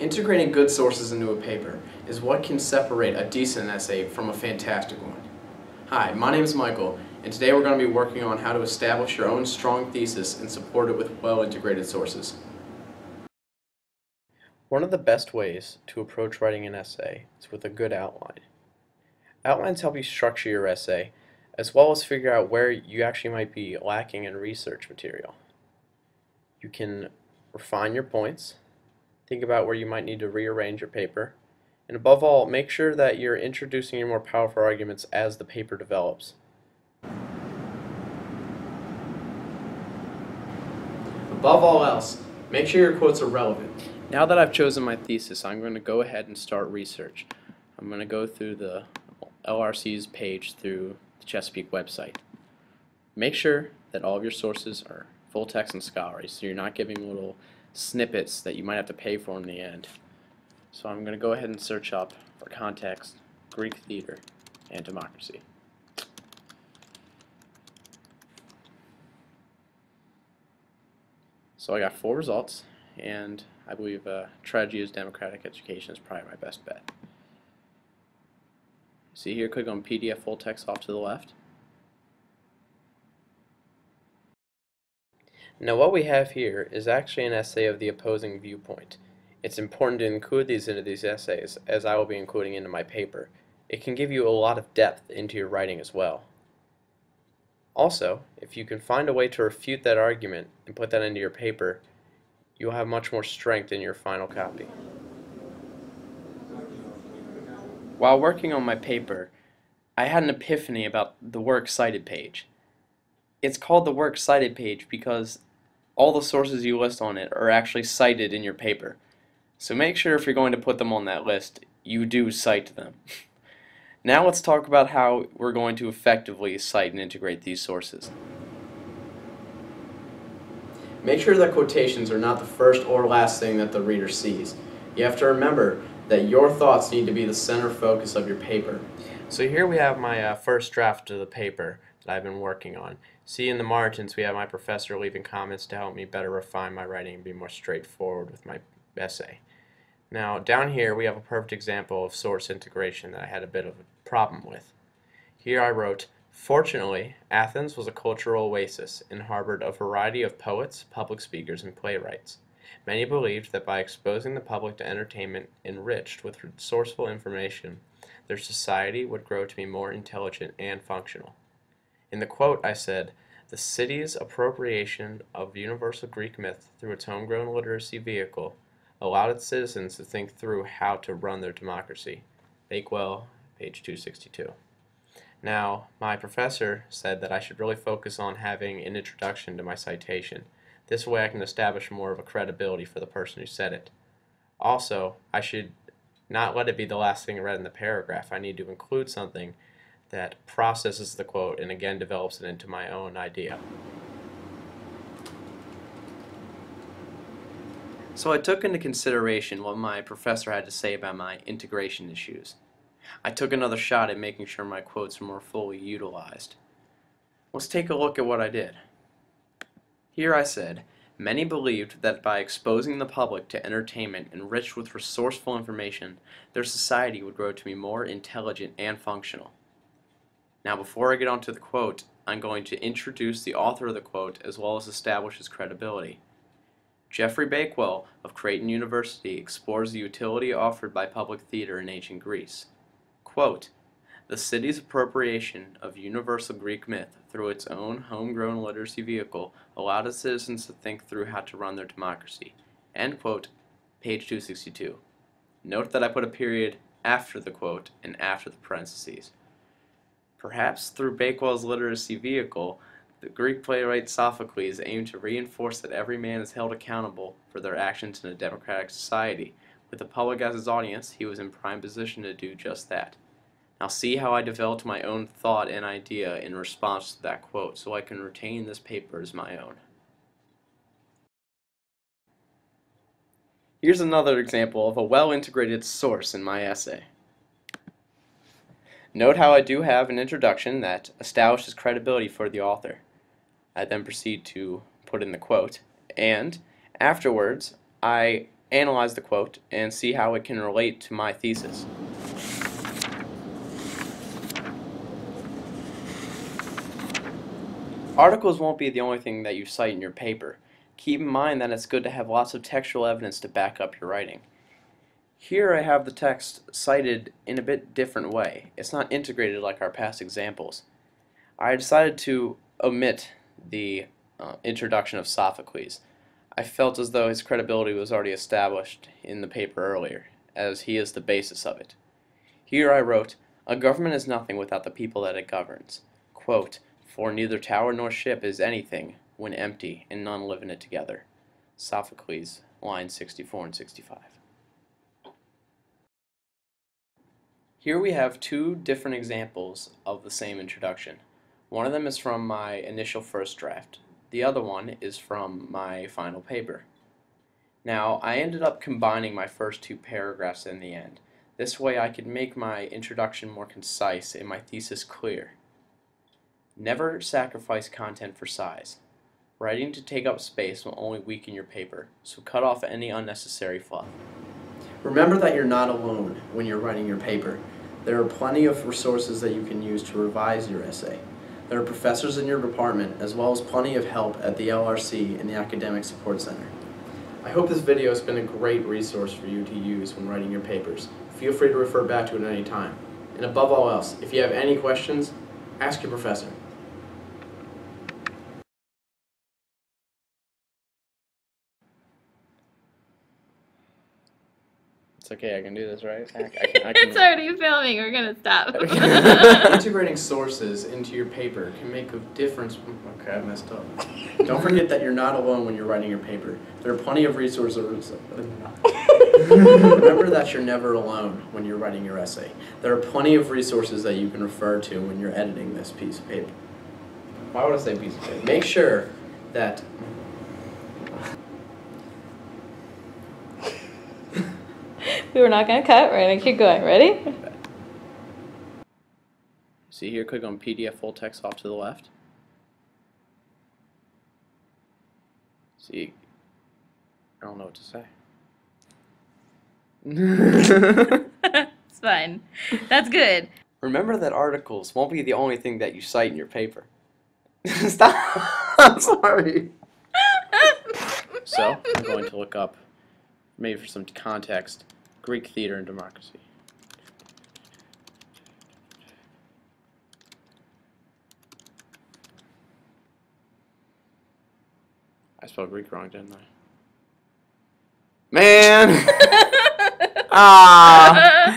Integrating good sources into a paper is what can separate a decent essay from a fantastic one. Hi, my name is Michael, and today we're going to be working on how to establish your own strong thesis and support it with well-integrated sources. One of the best ways to approach writing an essay is with a good outline. Outlines help you structure your essay, as well as figure out where you actually might be lacking in research material. You can refine your points, think about where you might need to rearrange your paper, and above all, make sure that you're introducing your more powerful arguments as the paper develops. Above all else, make sure your quotes are relevant. Now that I've chosen my thesis, I'm going to go ahead and start research. I'm going to go through the LRC's page through the Chesapeake website. Make sure that all of your sources are full text and scholarly, so you're not giving little snippets that you might have to pay for in the end. So I'm going to go ahead and search up for context, Greek theater, and democracy. So I got 4 results, and I believe tragedy as democratic education is probably my best bet. See here, click on PDF full text off to the left. Now what we have here is actually an essay of the opposing viewpoint. It's important to include these into these essays, as I will be including into my paper. It can give you a lot of depth into your writing as well. Also, if you can find a way to refute that argument and put that into your paper, you'll have much more strength in your final copy. While working on my paper, I had an epiphany about the Works Cited page. It's called the Works Cited page because all the sources you list on it are actually cited in your paper. So make sure if you're going to put them on that list, you do cite them. Now let's talk about how we're going to effectively cite and integrate these sources. Make sure that quotations are not the first or last thing that the reader sees. You have to remember that your thoughts need to be the center focus of your paper. So here we have my first draft of the paper that I've been working on. See, in the margins we have my professor leaving comments to help me better refine my writing and be more straightforward with my essay. Now down here we have a perfect example of source integration that I had a bit of a problem with. Here I wrote, "Fortunately, Athens was a cultural oasis and harbored a variety of poets, public speakers, and playwrights. Many believed that by exposing the public to entertainment enriched with resourceful information, their society would grow to be more intelligent and functional." In the quote I said, "The city's appropriation of universal Greek myth through its homegrown literacy vehicle allowed its citizens to think through how to run their democracy." Bakewell, page 262. Now, my professor said that I should really focus on having an introduction to my citation. This way I can establish more of a credibility for the person who said it. Also, I should not let it be the last thing I read in the paragraph. I need to include something that processes the quote and again develops it into my own idea. So I took into consideration what my professor had to say about my integration issues. I took another shot at making sure my quotes were more fully utilized. Let's take a look at what I did. Here I said, "Many believed that by exposing the public to entertainment enriched with resourceful information, their society would grow to be more intelligent and functional." Now before I get on to the quote, I'm going to introduce the author of the quote as well as establish his credibility. Geoffrey Bakewell of Creighton University explores the utility offered by public theater in ancient Greece. Quote, "The city's appropriation of universal Greek myth through its own homegrown literacy vehicle allowed its citizens to think through how to run their democracy." End quote, page 262. Note that I put a period after the quote and after the parentheses. Perhaps through Bakewell's literacy vehicle, the Greek playwright Sophocles aimed to reinforce that every man is held accountable for their actions in a democratic society. With the public as his audience, he was in prime position to do just that. Now see how I developed my own thought and idea in response to that quote, so I can retain this paper as my own. Here's another example of a well-integrated source in my essay. Note how I do have an introduction that establishes credibility for the author. I then proceed to put in the quote, and afterwards I analyze the quote and see how it can relate to my thesis. Articles won't be the only thing that you cite in your paper. Keep in mind that it's good to have lots of textual evidence to back up your writing. Here I have the text cited in a bit different way. It's not integrated like our past examples. I decided to omit the introduction of Sophocles. I felt as though his credibility was already established in the paper earlier, as he is the basis of it. Here I wrote, "A government is nothing without the people that it governs." Quote, "For neither tower nor ship is anything when empty, and none live in it together." Sophocles, lines 64 and 65. Here we have two different examples of the same introduction. One of them is from my initial first draft. The other one is from my final paper. Now, I ended up combining my first two paragraphs in the end. This way I could make my introduction more concise and my thesis clear. Never sacrifice content for size. Writing to take up space will only weaken your paper, so cut off any unnecessary fluff. Remember that you're not alone when you're writing your paper. There are plenty of resources that you can use to revise your essay. There are professors in your department, as well as plenty of help at the LRC and the Academic Support Center. I hope this video has been a great resource for you to use when writing your papers. Feel free to refer back to it at any time. And above all else, if you have any questions, ask your professor. It's okay, I can do this, right? I can. It's already filming, we're gonna stop. Integrating sources into your paper can make a difference. Okay, I messed up. Don't forget that you're not alone when you're writing your paper. There are plenty of resources. Remember that you're never alone when you're writing your essay. There are plenty of resources that you can refer to when you're editing this piece of paper. Why would I say piece of paper? Make sure that We were not gonna cut, we're gonna keep going. Ready? see here, click on PDF full text off to the left. See, I don't know what to say. It's fine. That's good. Remember that articles won't be the only thing that you cite in your paper. Stop! I'm sorry. So, I'm going to look up, maybe for some context, Greek theater and democracy. I spelled Greek wrong, didn't I? Man! Ah!